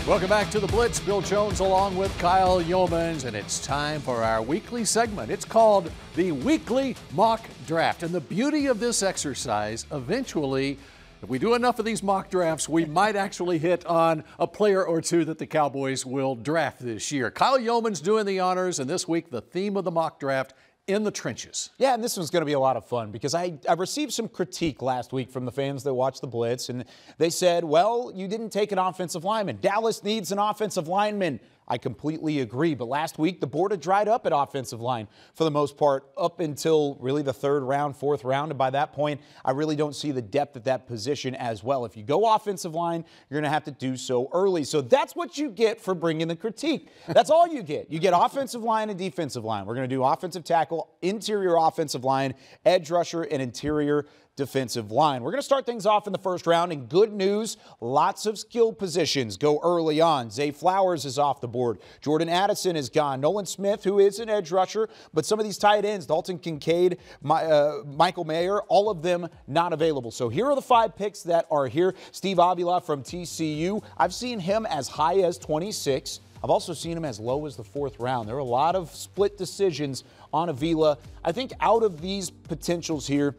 Welcome back to the Blitz. Bill Jones along with Kyle Youmans, and it's time for our weekly segment. It's called the Weekly Mock Draft. And the beauty of this exercise, eventually, if we do enough of these mock drafts, we might actually hit on a player or two that the Cowboys will draft this year. Kyle Youmans doing the honors, and this week the theme of the mock draft, in the trenches. Yeah, and this one's going to be a lot of fun because I received some critique last week from the fans that watched the Blitz, and they said, well, you didn't take an offensive lineman. Dallas needs an offensive lineman. I completely agree, but last week the board had dried up at offensive line for the most part up until really the third round, fourth round, and by that point I really don't see the depth at that position as well. If you go offensive line, you're going to have to do so early. So that's what you get for bringing the critique. That's all you get. You get offensive line and defensive line. We're going to do offensive tackle, interior offensive line, edge rusher, and interior defensive line. We're going to start things off in the first round, and good news, lots of skill positions go early on. Zay Flowers is off the board. Jordan Addison is gone. Nolan Smith, who is an edge rusher, but some of these tight ends, Dalton Kincaid, Michael Mayer, all of them not available. So here are the 5 picks that are here. Steve Avila from TCU. I've seen him as high as 26. I've also seen him as low as the 4th round. There are a lot of split decisions on Avila. I think out of these potentials here,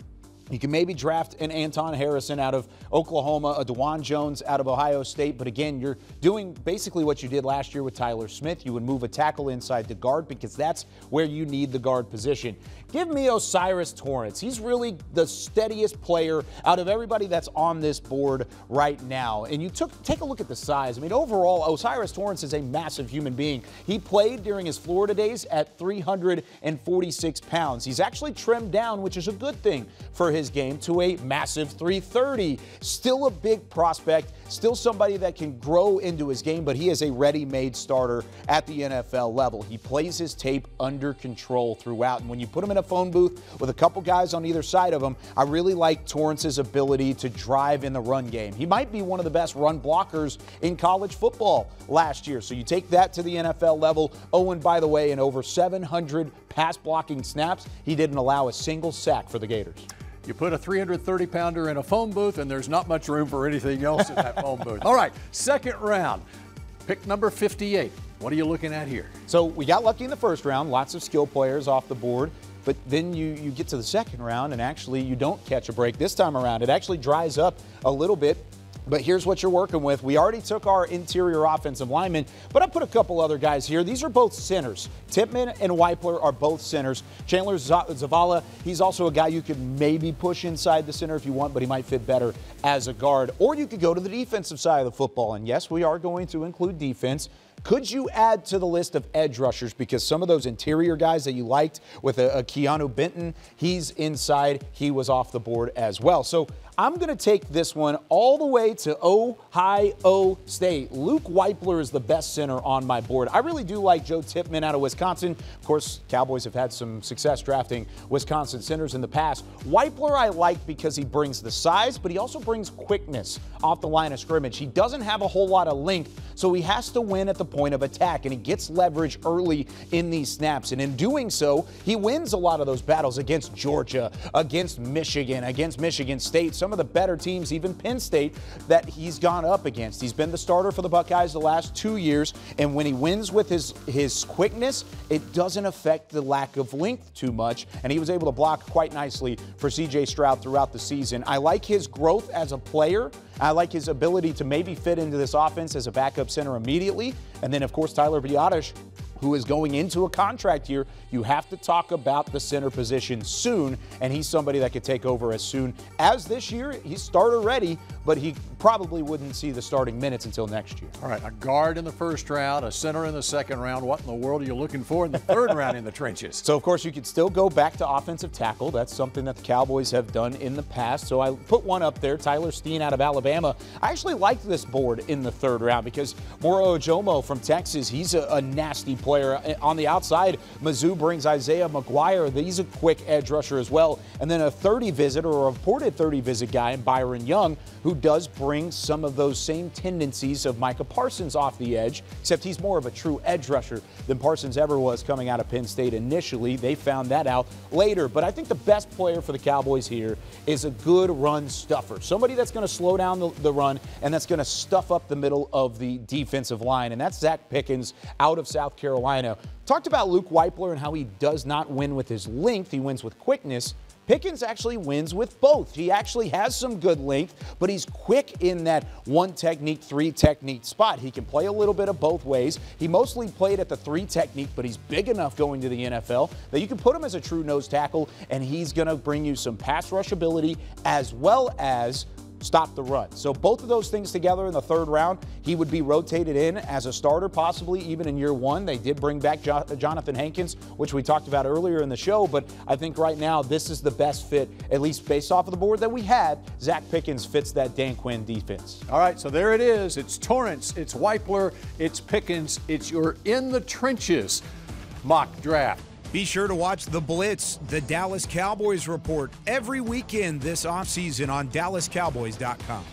you can maybe draft an Anton Harrison out of Oklahoma, a DeJuan Jones out of Ohio State. But again, you're doing basically what you did last year with Tyler Smith. You would move a tackle inside the guard because that's where you need the guard position. Give me O'Cyrus Torrence. He's really the steadiest player out of everybody that's on this board right now. And you take a look at the size. I mean, overall, O'Cyrus Torrence is a massive human being. He played during his Florida days at 346 pounds. He's actually trimmed down, which is a good thing for his game, to a massive 330. Still a big prospect, still somebody that can grow into his game, but he is a ready-made starter at the NFL level. He plays his tape under control throughout, and when you put him in a phone booth with a couple guys on either side of him, I really like Torrance's ability to drive in the run game. He might be one of the best run blockers in college football last year, so you take that to the NFL level. Oh, and by the way, in over 700 pass blocking snaps, he didn't allow a single sack for the Gators. You put a 330-pounder in a phone booth, and there's not much room for anything else in that phone booth. All right, second round, pick number 58. What are you looking at here? So we got lucky in the first round, lots of skill players off the board, but then you get to the second round, and actually you don't catch a break this time around. It actually dries up a little bit. But here's what you're working with. We already took our interior offensive linemen, but I put a couple other guys here. These are both centers. Tippmann and Weipler are both centers. Chandler Zavala, he's also a guy you could maybe push inside the center if you want, but he might fit better as a guard. Or you could go to the defensive side of the football. And yes, we are going to include defense. Could you add to the list of edge rushers? Because some of those interior guys that you liked with a Keanu Benton, he's inside. He was off the board as well. So I'm going to take this one all the way to Ohio State. Luke Weipler is the best center on my board. I really do like Joe Tippmann out of Wisconsin. Of course, Cowboys have had some success drafting Wisconsin centers in the past. Weipler I like because he brings the size, but he also brings quickness off the line of scrimmage. He doesn't have a whole lot of length, so he has to win at the point of attack, and he gets leverage early in these snaps. And in doing so, he wins a lot of those battles against Georgia, against Michigan State, some of the better teams, even Penn State, that he's gone up against. He's been the starter for the Buckeyes the last 2 years, and when he wins with his quickness, it doesn't affect the lack of length too much, and he was able to block quite nicely for C.J. Stroud throughout the season. I like his growth as a player. I like his ability to maybe fit into this offense as a backup center immediately. And then, of course, Tyler Biadasz, who is going into a contract year. You have to talk about the center position soon, and he's somebody that could take over as soon as this year. He's starter ready, but he probably wouldn't see the starting minutes until next year. All right, a guard in the first round, a center in the second round. What in the world are you looking for in the third round in the trenches? So, of course, you could still go back to offensive tackle. That's something that the Cowboys have done in the past. So I put one up there, Tyler Steen out of Alabama. I actually liked this board in the third round because Moro Ojomo from Texas, he's a nasty player. On the outside, Mizzou brings Isaiah McGuire. He's a quick edge rusher as well. And then a 30 visit, or a reported 30 visit guy in Byron Young, who does bring some of those same tendencies of Micah Parsons off the edge, except he's more of a true edge rusher than Parsons ever was coming out of Penn State initially. They found that out later. But I think the best player for the Cowboys here is a good run stuffer. Somebody that's going to slow down the run and that's going to stuff up the middle of the defensive line. And that's Zach Pickens out of South Carolina. Talked about Luke Weipler and how he does not win with his length. He wins with quickness. Pickens actually wins with both. He actually has some good length, but he's quick in that one technique, three technique spot. He can play a little bit of both ways. He mostly played at the three technique, but he's big enough going to the NFL that you can put him as a true nose tackle, and he's going to bring you some pass rush ability as well as stop the run. So both of those things together in the third round, he would be rotated in as a starter, possibly even in year one. They did bring back Jonathan Hankins, which we talked about earlier in the show, but I think right now this is the best fit, at least based off of the board that we had. Zach Pickens fits that Dan Quinn defense. All right, so there it is. It's Torrance, it's Weipler, it's Pickens. It's your in the trenches mock draft. Be sure to watch The Blitz, the Dallas Cowboys report, every weekend this offseason on DallasCowboys.com.